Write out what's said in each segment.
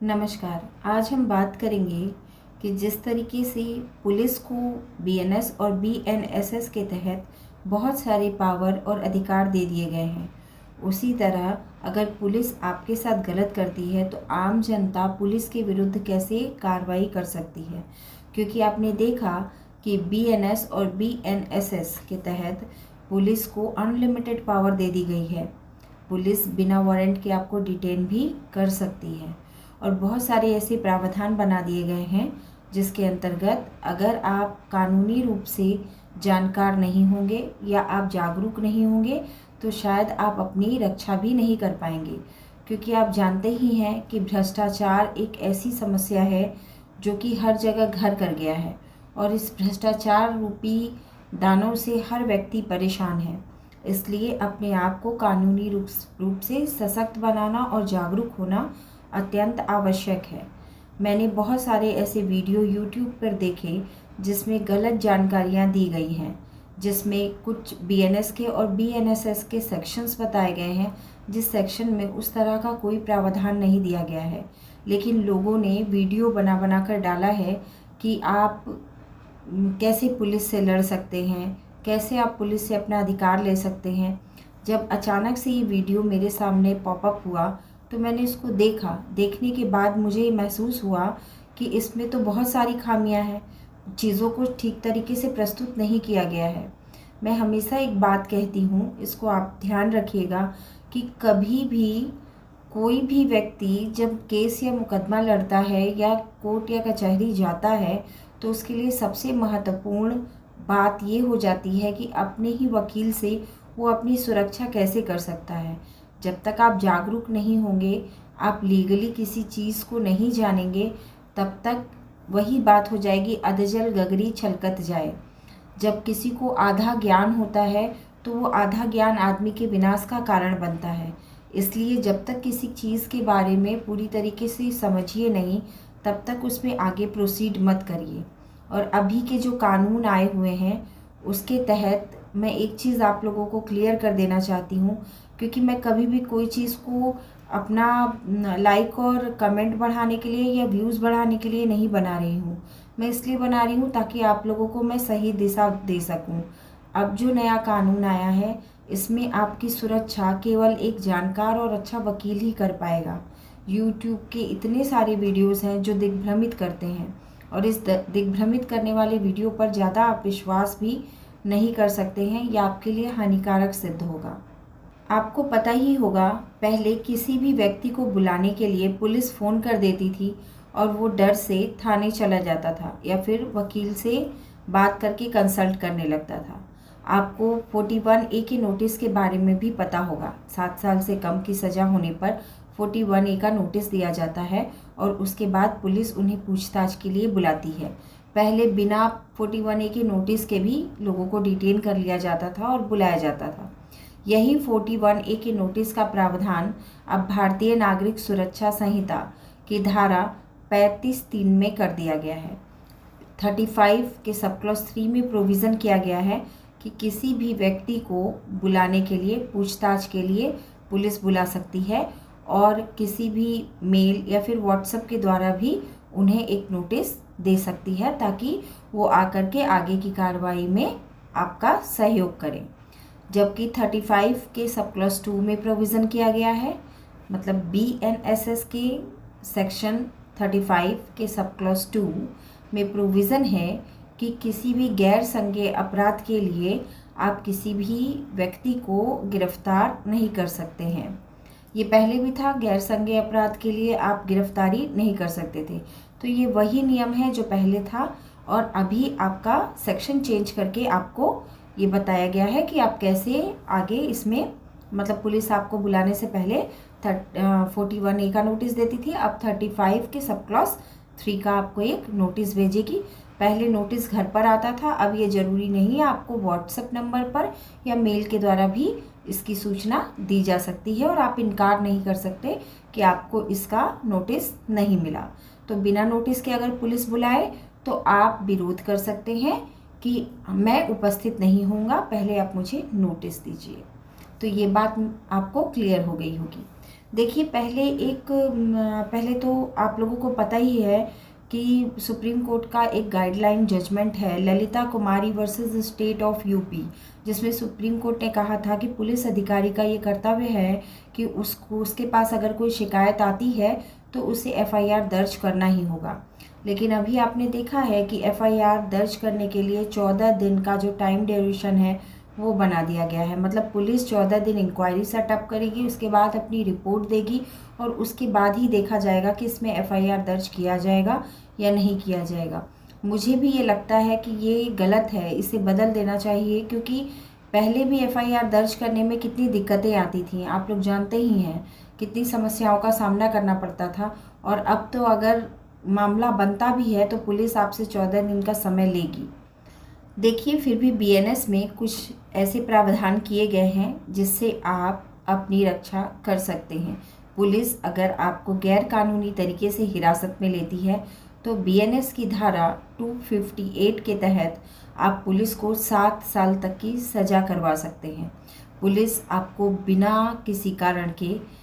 नमस्कार। आज हम बात करेंगे कि जिस तरीके से पुलिस को बीएनएस और बीएनएसएस के तहत बहुत सारे पावर और अधिकार दे दिए गए हैं, उसी तरह अगर पुलिस आपके साथ गलत करती है तो आम जनता पुलिस के विरुद्ध कैसे कार्रवाई कर सकती है। क्योंकि आपने देखा कि बीएनएस और बीएनएसएस के तहत पुलिस को अनलिमिटेड पावर दे दी गई है। पुलिस बिना वारंट के आपको डिटेन भी कर सकती है और बहुत सारे ऐसे प्रावधान बना दिए गए हैं जिसके अंतर्गत अगर आप कानूनी रूप से जानकार नहीं होंगे या आप जागरूक नहीं होंगे तो शायद आप अपनी रक्षा भी नहीं कर पाएंगे। क्योंकि आप जानते ही हैं कि भ्रष्टाचार एक ऐसी समस्या है जो कि हर जगह घर कर गया है और इस भ्रष्टाचार रूपी दानव से हर व्यक्ति परेशान है। इसलिए अपने आप को कानूनी रूप से सशक्त बनाना और जागरूक होना अत्यंत आवश्यक है। मैंने बहुत सारे ऐसे वीडियो YouTube पर देखे जिसमें गलत जानकारियां दी गई हैं, जिसमें कुछ BNS के और BNSS के सेक्शंस बताए गए हैं जिस सेक्शन में उस तरह का कोई प्रावधान नहीं दिया गया है, लेकिन लोगों ने वीडियो बना कर डाला है कि आप कैसे पुलिस से लड़ सकते हैं, कैसे आप पुलिस से अपना अधिकार ले सकते हैं। जब अचानक से ये वीडियो मेरे सामने पॉपअप हुआ तो मैंने इसको देखा। देखने के बाद मुझे महसूस हुआ कि इसमें तो बहुत सारी खामियां हैं, चीज़ों को ठीक तरीके से प्रस्तुत नहीं किया गया है। मैं हमेशा एक बात कहती हूँ, इसको आप ध्यान रखिएगा कि कभी भी कोई भी व्यक्ति जब केस या मुकदमा लड़ता है या कोर्ट या कचहरी जाता है तो उसके लिए सबसे महत्वपूर्ण बात ये हो जाती है कि अपने ही वकील से वो अपनी सुरक्षा कैसे कर सकता है। जब तक आप जागरूक नहीं होंगे, आप लीगली किसी चीज़ को नहीं जानेंगे, तब तक वही बात हो जाएगी अधजल गगरी छलकत जाए। जब किसी को आधा ज्ञान होता है तो वो आधा ज्ञान आदमी के विनाश का कारण बनता है। इसलिए जब तक किसी चीज़ के बारे में पूरी तरीके से समझिए नहीं, तब तक उसमें आगे प्रोसीड मत करिए। और अभी के जो कानून आए हुए हैं उसके तहत मैं एक चीज़ आप लोगों को क्लियर कर देना चाहती हूँ, क्योंकि मैं कभी भी कोई चीज़ को अपना लाइक और कमेंट बढ़ाने के लिए या व्यूज़ बढ़ाने के लिए नहीं बना रही हूँ। मैं इसलिए बना रही हूँ ताकि आप लोगों को मैं सही दिशा दे सकूँ। अब जो नया कानून आया है इसमें आपकी सुरक्षा केवल एक जानकार और अच्छा वकील ही कर पाएगा। यूट्यूब के इतने सारे वीडियोज़ हैं जो दिग्भ्रमित करते हैं और इस दिग्भ्रमित करने वाले वीडियो पर ज़्यादा आप विश्वास भी नहीं कर सकते हैं, यह आपके लिए हानिकारक सिद्ध होगा। आपको पता ही होगा, पहले किसी भी व्यक्ति को बुलाने के लिए पुलिस फ़ोन कर देती थी और वो डर से थाने चला जाता था या फिर वकील से बात करके कंसल्ट करने लगता था। आपको 41A के नोटिस के बारे में भी पता होगा। 7 साल से कम की सज़ा होने पर 41A का नोटिस दिया जाता है और उसके बाद पुलिस उन्हें पूछताछ के लिए बुलाती है। पहले बिना 41A के नोटिस के भी लोगों को डिटेन कर लिया जाता था और बुलाया जाता था। यही 41A के नोटिस का प्रावधान अब भारतीय नागरिक सुरक्षा संहिता की धारा 35(3) में कर दिया गया है। 35 के सब क्लॉज 3 में प्रोविज़न किया गया है कि किसी भी व्यक्ति को बुलाने के लिए, पूछताछ के लिए पुलिस बुला सकती है और किसी भी मेल या फिर व्हाट्सएप के द्वारा भी उन्हें एक नोटिस दे सकती है ताकि वो आकर के आगे की कार्रवाई में आपका सहयोग करें। जबकि 35 के सब क्लॉज 2 में प्रोविज़न किया गया है, मतलब BNSS के सेक्शन 35 के सब क्लॉज 2 में प्रोविज़न है कि किसी भी गैर संज्ञेय अपराध के लिए आप किसी भी व्यक्ति को गिरफ्तार नहीं कर सकते हैं। ये पहले भी था, गैर संज्ञेय अपराध के लिए आप गिरफ्तारी नहीं कर सकते थे। तो ये वही नियम है जो पहले था और अभी आपका सेक्शन चेंज करके आपको ये बताया गया है कि आप कैसे आगे इसमें, मतलब पुलिस आपको बुलाने से पहले 41A का नोटिस देती थी, अब 35 के सब क्लॉज 3 का आपको एक नोटिस भेजेगी। पहले नोटिस घर पर आता था, अब ये ज़रूरी नहीं है, आपको व्हाट्सएप नंबर पर या मेल के द्वारा भी इसकी सूचना दी जा सकती है और आप इनकार नहीं कर सकते कि आपको इसका नोटिस नहीं मिला। तो बिना नोटिस के अगर पुलिस बुलाए तो आप विरोध कर सकते हैं कि मैं उपस्थित नहीं होऊंगा, पहले आप मुझे नोटिस दीजिए। तो ये बात आपको क्लियर हो गई होगी। देखिए, पहले तो आप लोगों को पता ही है कि सुप्रीम कोर्ट का एक गाइडलाइन जजमेंट है ललिता कुमारी वर्सेस स्टेट ऑफ यूपी, जिसमें सुप्रीम कोर्ट ने कहा था कि पुलिस अधिकारी का ये कर्तव्य है कि उसके पास अगर कोई शिकायत आती है तो उसे एफआईआर दर्ज करना ही होगा। लेकिन अभी आपने देखा है कि एफआईआर दर्ज करने के लिए 14 दिन का जो टाइम ड्यूरेशन है वो बना दिया गया है। मतलब पुलिस 14 दिन इंक्वायरी सेटअप करेगी, उसके बाद अपनी रिपोर्ट देगी और उसके बाद ही देखा जाएगा कि इसमें एफआईआर दर्ज किया जाएगा या नहीं किया जाएगा। मुझे भी ये लगता है कि ये गलत है, इसे बदल देना चाहिए, क्योंकि पहले भी एफआईआर दर्ज करने में कितनी दिक्कतें आती थी, आप लोग जानते ही हैं, कितनी समस्याओं का सामना करना पड़ता था। और अब तो अगर मामला बनता भी है तो पुलिस आपसे 14 दिन का समय लेगी। देखिए, फिर भी बीएनएस में कुछ ऐसे प्रावधान किए गए हैं जिससे आप अपनी रक्षा कर सकते हैं। पुलिस अगर आपको गैर कानूनी तरीके से हिरासत में लेती है तो बीएनएस की धारा 258 के तहत आप पुलिस को 7 साल तक की सज़ा करवा सकते हैं। पुलिस आपको बिना किसी कारण के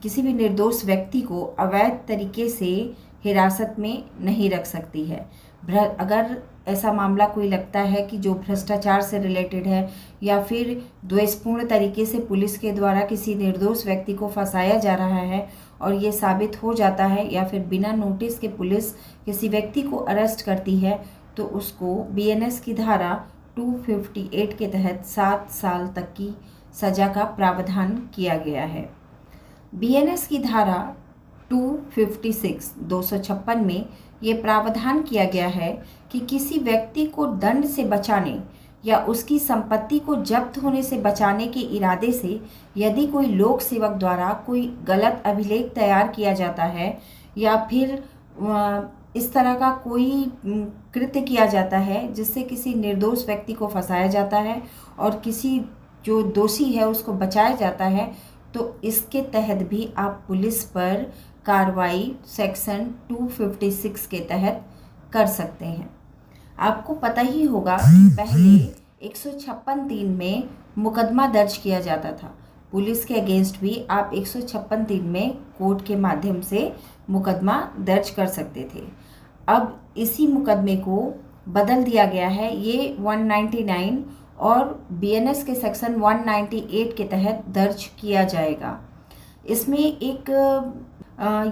किसी भी निर्दोष व्यक्ति को अवैध तरीके से हिरासत में नहीं रख सकती है। अगर ऐसा मामला कोई लगता है कि जो भ्रष्टाचार से रिलेटेड है या फिर द्वेषपूर्ण तरीके से पुलिस के द्वारा किसी निर्दोष व्यक्ति को फंसाया जा रहा है और ये साबित हो जाता है, या फिर बिना नोटिस के पुलिस किसी व्यक्ति को अरेस्ट करती है, तो उसको बीएनएस की धारा 258 के तहत 7 साल तक की सज़ा का प्रावधान किया गया है। बीएनएस की धारा 256 में ये प्रावधान किया गया है कि किसी व्यक्ति को दंड से बचाने या उसकी संपत्ति को जब्त होने से बचाने के इरादे से यदि कोई लोक सेवक द्वारा कोई गलत अभिलेख तैयार किया जाता है या फिर इस तरह का कोई कृत्य किया जाता है जिससे किसी निर्दोष व्यक्ति को फंसाया जाता है और किसी जो दोषी है उसको बचाया जाता है, तो इसके तहत भी आप पुलिस पर कार्रवाई सेक्शन 256 के तहत कर सकते हैं। आपको पता ही होगा कि पहले 156(3) में मुकदमा दर्ज किया जाता था। पुलिस के अगेंस्ट भी आप 156(3) में कोर्ट के माध्यम से मुकदमा दर्ज कर सकते थे। अब इसी मुकदमे को बदल दिया गया है, ये 199 और बीएनएस के सेक्शन 198 के तहत दर्ज किया जाएगा। इसमें एक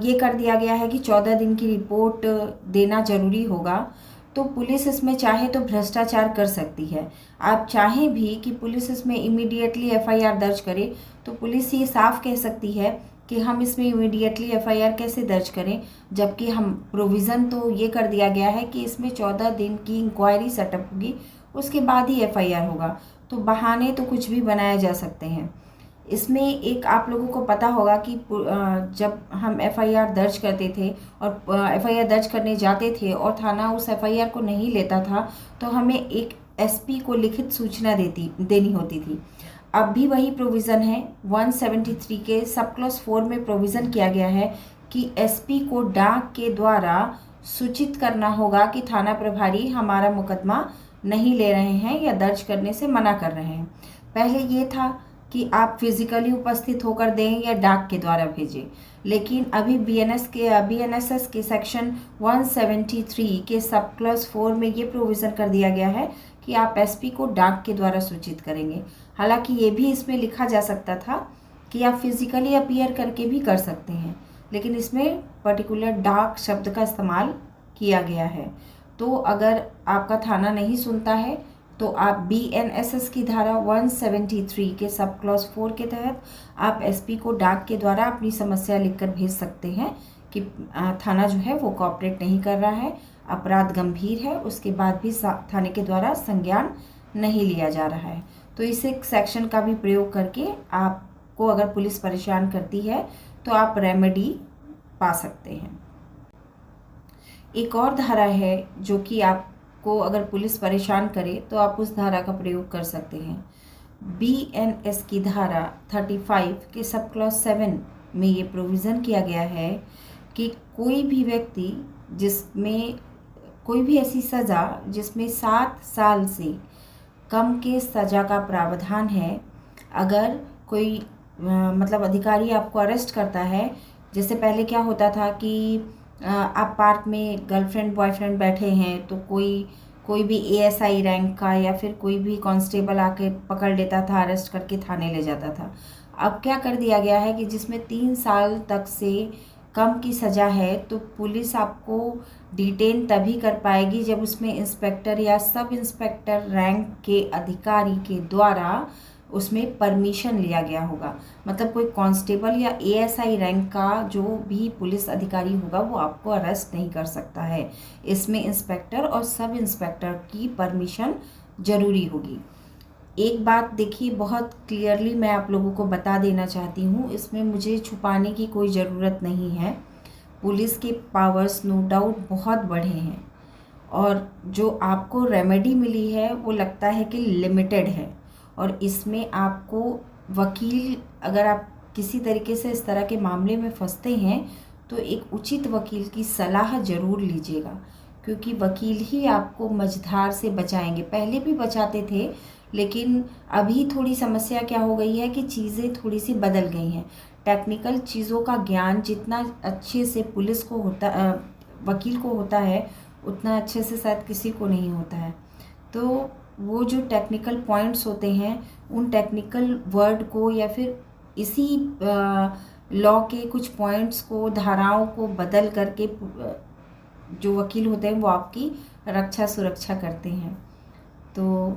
ये कर दिया गया है कि 14 दिन की रिपोर्ट देना ज़रूरी होगा। तो पुलिस इसमें चाहे तो भ्रष्टाचार कर सकती है। आप चाहें भी कि पुलिस इसमें इमीडिएटली एफआईआर दर्ज करे तो पुलिस ये साफ कह सकती है कि हम इसमें इमीडिएटली एफआईआर कैसे दर्ज करें, जबकि हम प्रोविज़न तो ये कर दिया गया है कि इसमें 14 दिन की इंक्वायरी सेटअप होगी, उसके बाद ही एफआईआर होगा। तो बहाने तो कुछ भी बनाए जा सकते हैं। इसमें एक आप लोगों को पता होगा कि जब हम एफआईआर दर्ज करते थे और एफआईआर दर्ज करने जाते थे और थाना उस एफआईआर को नहीं लेता था तो हमें एक एसपी को लिखित सूचना देनी होती थी। अब भी वही प्रोविज़न है, 173 के सब क्लॉज 4 में प्रोविज़न किया गया है कि एसपी को डाक के द्वारा सूचित करना होगा कि थाना प्रभारी हमारा मुकदमा नहीं ले रहे हैं या दर्ज करने से मना कर रहे हैं। पहले ये था कि आप फिजिकली उपस्थित होकर दें या डाक के द्वारा भेजें, लेकिन अभी बीएनएसएस के सेक्शन 173 के सब क्लॉज 4 में ये प्रोविज़न कर दिया गया है कि आप एसपी को डाक के द्वारा सूचित करेंगे। हालांकि ये भी इसमें लिखा जा सकता था कि आप फिजिकली अपीयर करके भी कर सकते हैं, लेकिन इसमें पर्टिकुलर डाक शब्द का इस्तेमाल किया गया है। तो अगर आपका थाना नहीं सुनता है तो आप बीएनएसएस की धारा 173 के सब क्लॉज 4 के तहत आप एसपी को डाक के द्वारा अपनी समस्या लिखकर भेज सकते हैं कि थाना जो है वो कोऑपरेट नहीं कर रहा है, अपराध गंभीर है, उसके बाद भी थाने के द्वारा संज्ञान नहीं लिया जा रहा है। तो इस एक सेक्शन का भी प्रयोग करके आपको अगर पुलिस परेशान करती है तो आप रेमेडी पा सकते हैं। एक और धारा है जो कि आपको अगर पुलिस परेशान करे तो आप उस धारा का प्रयोग कर सकते हैं। बीएनएस की धारा 35 के सब क्लॉज 7 में ये प्रोविज़न किया गया है कि कोई भी व्यक्ति जिसमें कोई भी ऐसी सज़ा जिसमें 7 साल से कम के सज़ा का प्रावधान है, अगर कोई मतलब अधिकारी आपको अरेस्ट करता है, जैसे पहले क्या होता था कि आप पार्क में गर्लफ्रेंड बॉयफ्रेंड बैठे हैं तो कोई भी एएसआई रैंक का या फिर कोई भी कांस्टेबल आके पकड़ लेता था, अरेस्ट करके थाने ले जाता था। अब क्या कर दिया गया है कि जिसमें 3 साल तक से कम की सज़ा है तो पुलिस आपको डिटेन तभी कर पाएगी जब उसमें इंस्पेक्टर या सब इंस्पेक्टर रैंक के अधिकारी के द्वारा उसमें परमिशन लिया गया होगा। मतलब कोई कांस्टेबल या एएसआई रैंक का जो भी पुलिस अधिकारी होगा वो आपको अरेस्ट नहीं कर सकता है। इसमें इंस्पेक्टर और सब इंस्पेक्टर की परमिशन ज़रूरी होगी। एक बात देखिए, बहुत क्लियरली मैं आप लोगों को बता देना चाहती हूँ, इसमें मुझे छुपाने की कोई ज़रूरत नहीं है। पुलिस के पावर्स नो डाउट बहुत बड़े हैं और जो आपको रेमेडी मिली है वो लगता है कि लिमिटेड है। और इसमें आपको वकील, अगर आप किसी तरीके से इस तरह के मामले में फंसते हैं तो एक उचित वकील की सलाह ज़रूर लीजिएगा, क्योंकि वकील ही आपको मझधार से बचाएंगे। पहले भी बचाते थे, लेकिन अभी थोड़ी समस्या क्या हो गई है कि चीज़ें थोड़ी सी बदल गई हैं। टेक्निकल चीज़ों का ज्ञान जितना अच्छे से पुलिस को होता, वकील को होता है, उतना अच्छे से शायद किसी को नहीं होता है। तो वो जो टेक्निकल पॉइंट्स होते हैं, उन टेक्निकल वर्ड को या फिर इसी लॉ के कुछ पॉइंट्स को, धाराओं को बदल करके जो वकील होते हैं वो आपकी रक्षा सुरक्षा करते हैं। तो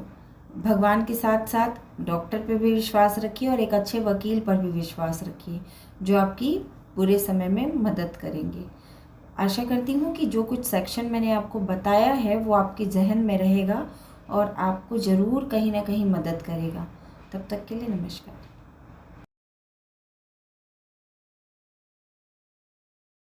भगवान के साथ साथ डॉक्टर पे भी विश्वास रखिए और एक अच्छे वकील पर भी विश्वास रखिए जो आपकी बुरे समय में मदद करेंगे। आशा करती हूँ कि जो कुछ सेक्शन मैंने आपको बताया है वो आपके जहन में रहेगा और आपको ज़रूर कहीं ना कहीं मदद करेगा। तब तक के लिए नमस्कार।